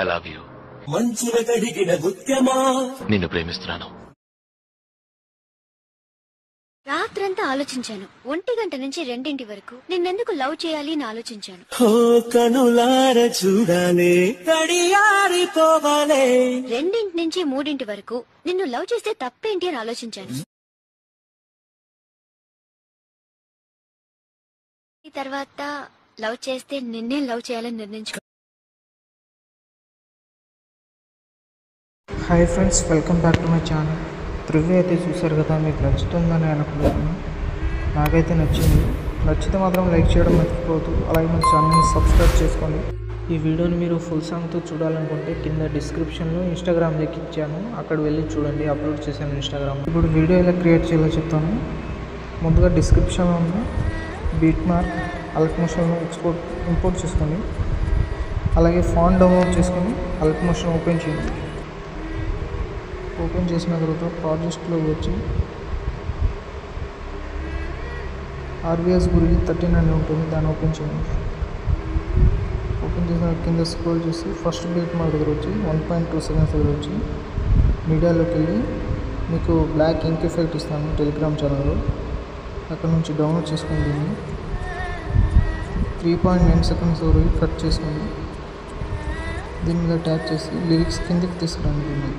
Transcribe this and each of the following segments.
I love you. నిన్ను ప్రేమిస్తున్నాను. రాత్రంతా ఆలోచించాను. 1 గంట నుంచి 2 వరకు నిన్నెందుకు లవ్ చేయాలి అని ఆలోచించాను. చూడాలి 2 నుంచి 3 వరకు నిన్ను లవ్ చేస్తే తప్పేంటి అని ఆలోచించాను. ఈ తర్వాత లవ్ చేస్తే నిన్నే లవ్ చేయాలని నిర్ణయించుకో. Hi friends, welcome back to my channel. Review అయితే చూసారు కదా, మీకు నచ్చుతుందని అనుకుంటున్నాను. నాకైతే నచ్చింది. నచ్చితే మాత్రం లైక్ చేయడం మర్చిపోవద్దు. అలాగే మన ఛానల్ని సబ్స్క్రైబ్ చేసుకోండి. ఈ వీడియోని మీరు ఫుల్ సాంగ్తో చూడాలనుకుంటే కింద డిస్క్రిప్షన్లో ఇన్స్టాగ్రామ్ లింక్ ఇచ్చాను, అక్కడ వెళ్ళి చూడండి. అప్లోడ్ చేశాను ఇన్స్టాగ్రామ్. ఇప్పుడు వీడియో ఎలా క్రియేట్ చేయాలో చెప్తాను. ముందుగా డిస్క్రిప్షన్లో ఉన్న బీట్ మార్క్ అల్ట్మోషన్లో ఇంపోర్ట్ చేసుకోండి. అలాగే ఫాంట్ డౌన్లోడ్ చేసుకొని అల్ట్మోషన్ ఓపెన్ చేయండి. ఓపెన్ చేసిన తర్వాత ప్రాజెక్ట్లో వచ్చి ఆర్బిఎస్ గురించి 13 అని ఉంటుంది, దాన్ని ఓపెన్ చేయండి. ఓపెన్ చేసిన కింద స్క్రోల్ చేసి ఫస్ట్ బీట్ మార్క్ దగ్గర వచ్చి 1.2 సెకండ్స్ దగ్గర వచ్చి మీడియాలోకి వెళ్ళి మీకు బ్లాక్ ఇంక్ ఎఫెక్ట్ ఇస్తాను టెలిగ్రామ్ ఛానల్లో, అక్కడ నుంచి డౌన్లోడ్ చేసుకోండి. దీన్ని 3.9 సెకండ్స్ వరకు కట్ చేసుకోండి. దీని మీద ట్యాప్ చేసి లిరిక్స్ కిందకి తీసుకురండి. దీన్ని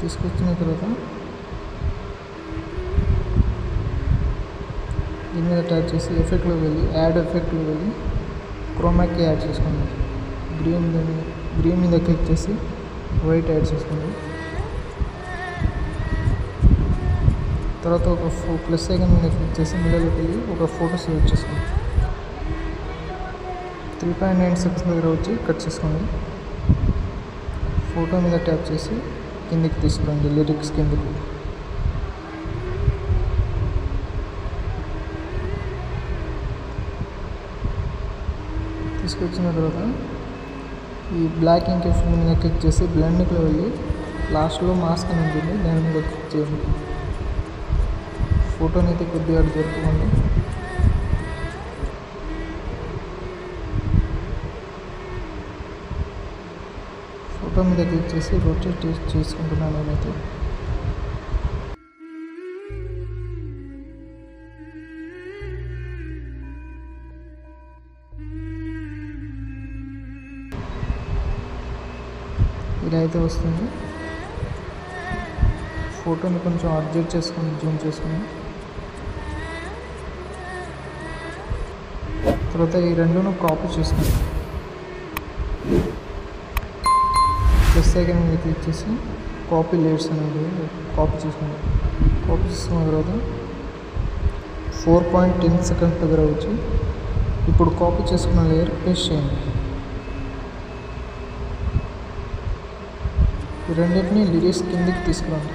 తీసుకొచ్చిన తర్వాత దీని మీద ట్యాప్ చేసి ఎఫెక్ట్లో వెళ్ళి యాడ్ ఎఫెక్ట్లో వెళ్ళి క్రోమాకి యాడ్ చేసుకోండి. గ్రీన్ మీద క్లిక్ చేసి వైట్ యాడ్ చేసుకోండి. తర్వాత ఒక ప్లస్ ఐకాన్ మీద క్లిక్ చేసి మిడిల్లోకి వెళ్ళి ఒక ఫోటో సెలెక్ట్ చేసుకోండి. 3.9 సెకండ్స్ దగ్గర వచ్చి కట్ చేసుకోండి. ఫోటో మీద ట్యాప్ చేసి కిందికి తీసుకురండి, లిరిక్స్ కిందకి. తీసుకొచ్చిన తర్వాత ఈ బ్లాక్ ఇంక్ ఎఫెక్ట్ మీద క్లిక్ చేసి బ్లెండింగ్లో వెళ్ళి లాస్ట్లో మాస్క్ అని ఉంటుంది, దాని మీద క్లిక్ చేయండి. ఫోటోని అయితే కొద్దిగా అటు జరుపుకోండి. ఫోటో మీద క్లిక్ చేసి రొటేట్ చేసుకుంటున్నాను నేనైతే. ఇలా అయితే వస్తుంది. ఫోటోని కొంచెం అడ్జస్ట్ చేసుకొని జూమ్ చేసుకొని తర్వాత ఈ రెండును కాపీ చేసుకోండి. ప్లస్ ఐకాన్ మీద క్లిక్ చేసి కాపీ లేయర్స్ అనేది కాపీ చేసుకోండి. కాపీ చేసుకున్న తర్వాత 4.10 సెకండ్స్ దగ్గర వచ్చి ఇప్పుడు కాపీ చేసుకున్న లేయర్ పేస్ట్ చేయండి. ఈ రెండింటిని లిరిక్స్ కిందికి తీసుకురండి.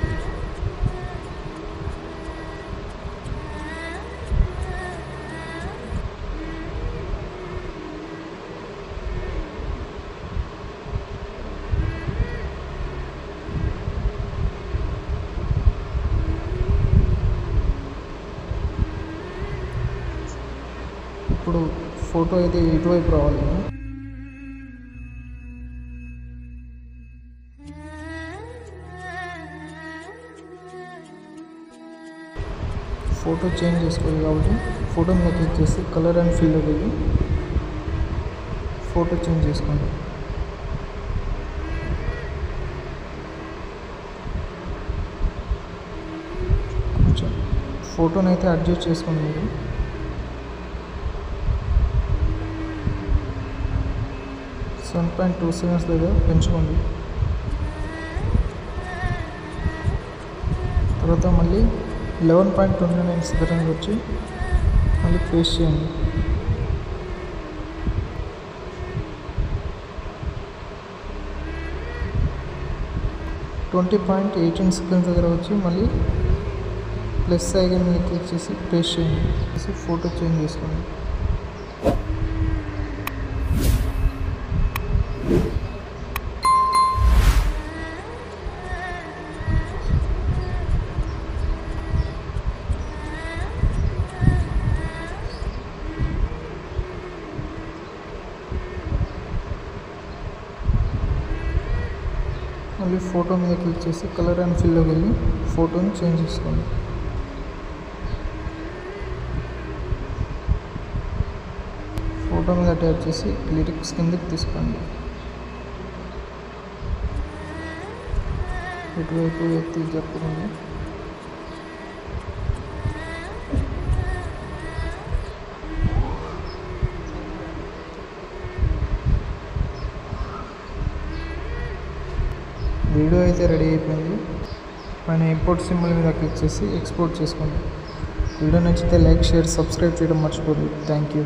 ఇప్పుడు ఫోటో అయితే ఇటువైపు రావాలి. ఫోటో చేంజ్ చేసుకోవాలి కాబట్టి ఫోటో మీద క్లిక్ చేసి కలర్ అండ్ ఫిల్లోకి వెళ్ళి ఫోటో చేంజ్ చేసుకోండి. కొంచెం ఫోటోని అయితే అడ్జస్ట్ చేసుకోండి. మీరు 7.2 సెకండ్స్ దగ్గర పెంచుకోండి. తర్వాత మళ్ళీ 11.29 సెకండ్స్ వచ్చి మళ్ళీ పేస్ట్ చేయండి. $20.18 సెకండ్స్ దగ్గర వచ్చి మళ్ళీ ప్లస్ ఐకాన్ మీద క్లిక్ చేసి పేస్ట్ చేయండి. ఫోటో చేంజ్ చేసుకోండి. సింపుల్లీ ఫోటో మీద క్లిక్ చేసి కలర్ అండ్ ఫిల్లోకి వెళ్ళి ఫోటోని చేంజ్ చేసుకోండి. ఫోటో మీద ట్యాప్ చేసి లిరిక్స్ కిందకి తీసుకోండి. ఇటువైపు ఎత్తి జరుపుకోండి. వీడియో అయితే రెడీ అయిపోయింది. పైన ఇంపోర్ట్ సింబల్ మీద క్లిక్ చేసి ఎక్స్పోర్ట్ చేసుకోండి. వీడియో నచ్చితే లైక్, షేర్, సబ్స్క్రైబ్ చేయడం మర్చిపోదు. Thank you.